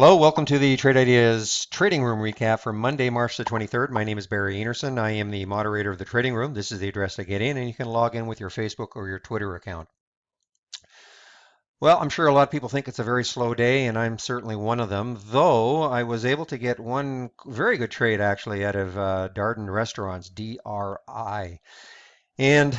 Hello, welcome to the Trade Ideas Trading Room recap for Monday, March the 23rd. My name is Barry Enerson. I am the moderator of the Trading Room. This is the address to get in, and you can log in with your Facebook or your Twitter account. Well, I'm sure a lot of people think it's a very slow day, and I'm certainly one of them, though I was able to get one very good trade actually out of Darden Restaurants, DRI. And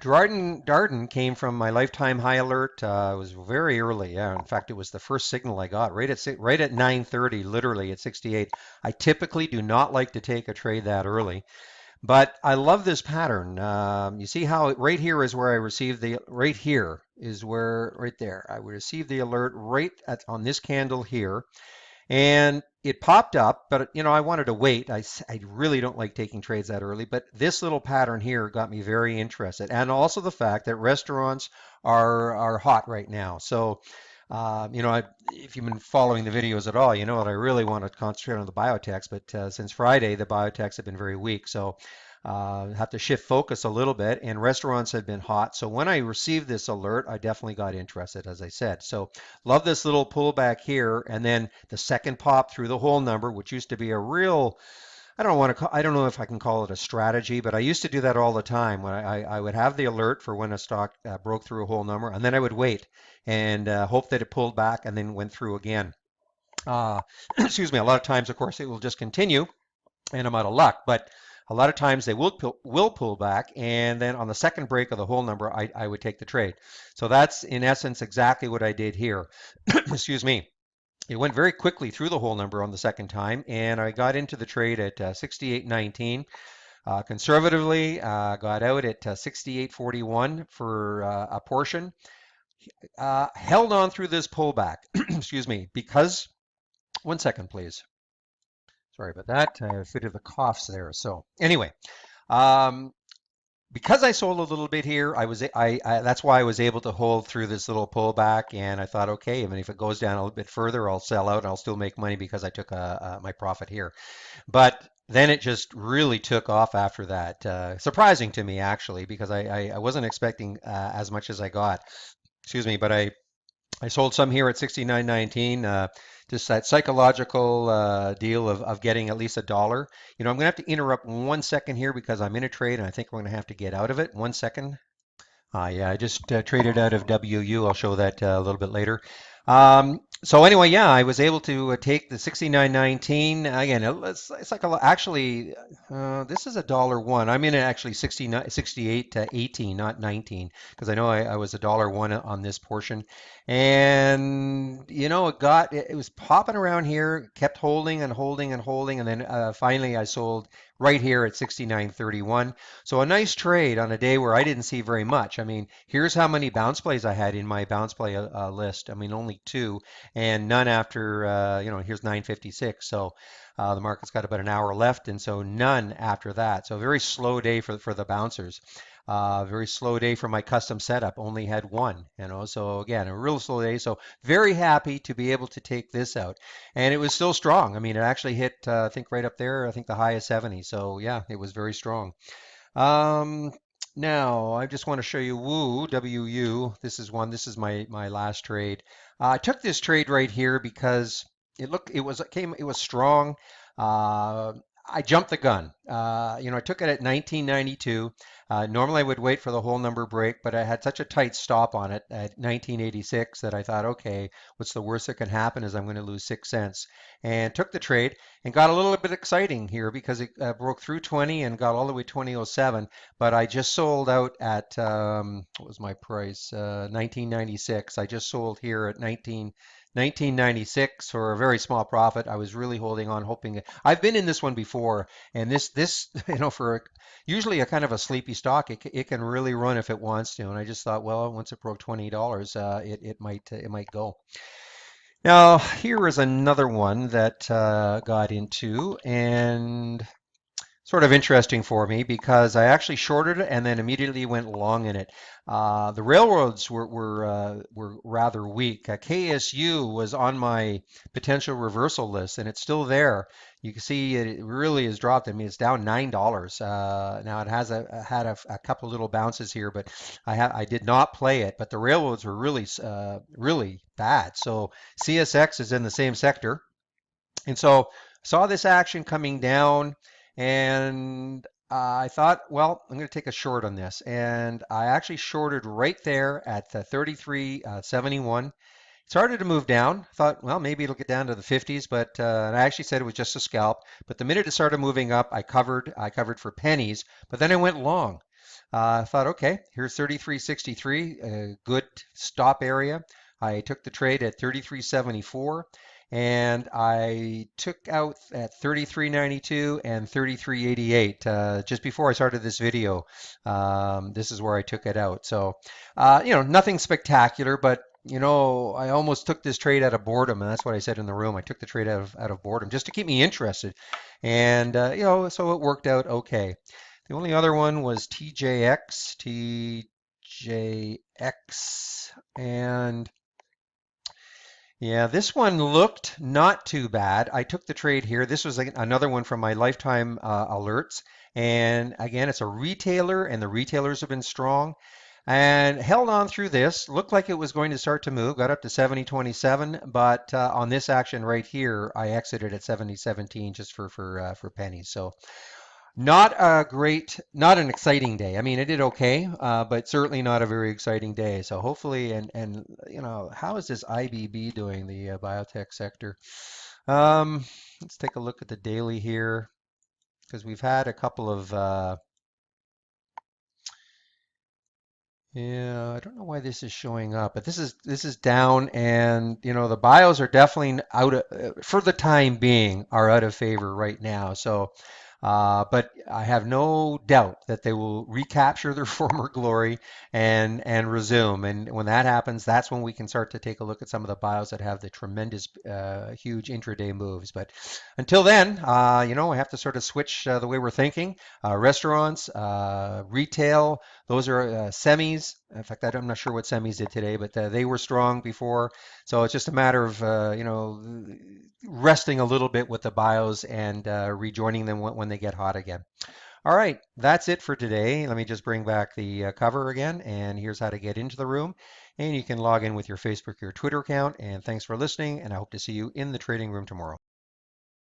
Darden came from my lifetime high alert. It was very early. Yeah, in fact, it was the first signal I got right at 9:30, literally at 68. I typically do not like to take a trade that early, but I love this pattern. You see how right here is where I received the right here is where right there I would receive the alert on this candle here. And it popped up, but I wanted to wait. I really don't like taking trades that early, but this little pattern here got me very interested. And also the fact that restaurants are hot right now. So, if you've been following the videos at all, you know that I really want to concentrate on the biotechs, but since Friday, the biotechs have been very weak. So, have to shift focus a little bit, and restaurants have been hot. So when I received this alert, I definitely got interested, as I said. So love this little pullback here, and then the second pop through the whole number, which used to be a real, I don't know if I can call it a strategy, but I used to do that all the time. When I would have the alert for when a stock broke through a whole number, and then I would wait and hope that it pulled back and then went through again. Excuse me. A lot of times, of course, it will just continue and I'm out of luck. But a lot of times they will pull back, and then on the second break of the whole number, I would take the trade. So that's in essence exactly what I did here. Excuse me. It went very quickly through the whole number on the second time, and I got into the trade at 68.19. Conservatively, got out at 68.41 for a portion. Held on through this pullback. Excuse me, because one second, please. Sorry about that. I have a bit of the coughs there. So anyway, um, because I sold a little bit here, that's why I was able to hold through this little pullback. And I thought, okay, even if it goes down a little bit further, I'll sell out and I'll still make money because I took my profit here. But then it just really took off after that. Surprising to me actually, because I wasn't expecting as much as I got. Excuse me, but I sold some here at 69.19. Just that psychological deal of getting at least a dollar. I'm going to have to interrupt 1 second here because I'm in a trade and I think we're going to have to get out of it. 1 second. Yeah, I just traded out of WU. I'll show that a little bit later. So anyway, yeah, I was able to take the 69.19. Again, it's like actually, this is $1. I'm in actually 69, 68 to 18, not 19, because I know I was $1 on this portion. And it was popping around here, kept holding and holding and holding, and then finally I sold right here at 69.31. So a nice trade on a day where I didn't see very much. I mean, here's how many bounce plays I had in my bounce play list. I mean, only two, and none after, here's 9:56. So the market's got about an hour left, and so none after that. So a very slow day for the bouncers. Very slow day for my custom setup. Only had one. So again, a real slow day. So very happy to be able to take this out, and it was still strong. I mean, it actually hit, I think, right up there. I think the high is 70. So yeah, it was very strong. Um, Now I just want to show you WU. This is one. This is my last trade. I took this trade right here because it was strong. Uh, I jumped the gun. I took it at 1992. Normally I would wait for the whole number break, but I had such a tight stop on it at 1986 that I thought, okay, what's the worst that can happen is I'm going to lose 6 cents, and took the trade and got a little bit exciting here because it broke through 20 and got all the way 2007. But I just sold out at what was my price? 1996. I just sold here at 1996 for a very small profit. I was really holding on, hoping I've been in this one before, and this for usually a kind of a sleepy stock, it can really run if it wants to. And I just thought, well, once it broke $20, it might go. Now, here is another one that got into, and sort of interesting for me because I actually shorted it and then immediately went long in it. The railroads were rather weak. KSU was on my potential reversal list, and it's still there. You can see it really has dropped. I mean, it's down $9. Now it has had a couple little bounces here, but I did not play it. But the railroads were really bad. So CSX is in the same sector. And so saw this action coming down, and I thought, well, I'm going to take a short on this. And I actually shorted right there at the 33.71. Started to move down. Thought, well, maybe it'll get down to the 50s, but and I actually said it was just a scalp. But the minute it started moving up, I covered. I covered for pennies, but then I went long. I thought, okay, here's 33.63, a good stop area. I took the trade at 33.74, and I took out at 33.92 and 33.88 just before I started this video. This is where I took it out. So, nothing spectacular, but I almost took this trade out of boredom, and that's what I said in the room. I took the trade out of boredom just to keep me interested, and so it worked out okay. The only other one was TJX, and yeah, this one looked not too bad. I took the trade here. This was another one from my lifetime alerts, and again, it's a retailer, and the retailers have been strong and held on through this. Looked like it was going to start to move. Got up to 70.27, but on this action right here, I exited at 70.17 just for pennies. So not an exciting day. I mean, it did okay, but certainly not a very exciting day. So hopefully, and how is this IBB doing, the biotech sector? Um, let's take a look at the daily here because we've had a couple of yeah, I don't know why this is showing up, but this is down, and the bios are definitely out of, for the time being, are out of favor right now. So, but I have no doubt that they will recapture their former glory and resume. And when that happens, that's when we can start to take a look at some of the bios that have the tremendous, huge intraday moves. But until then, I have to sort of switch the way we're thinking. Restaurants, retail. Those are semis. In fact, I'm not sure what semis did today, but they were strong before. So it's just a matter of resting a little bit with the bios and rejoining them when they get hot again. All right, that's it for today. Let me just bring back the cover again, and here's how to get into the room. And you can log in with your Facebook or Twitter account. And thanks for listening, and I hope to see you in the trading room tomorrow.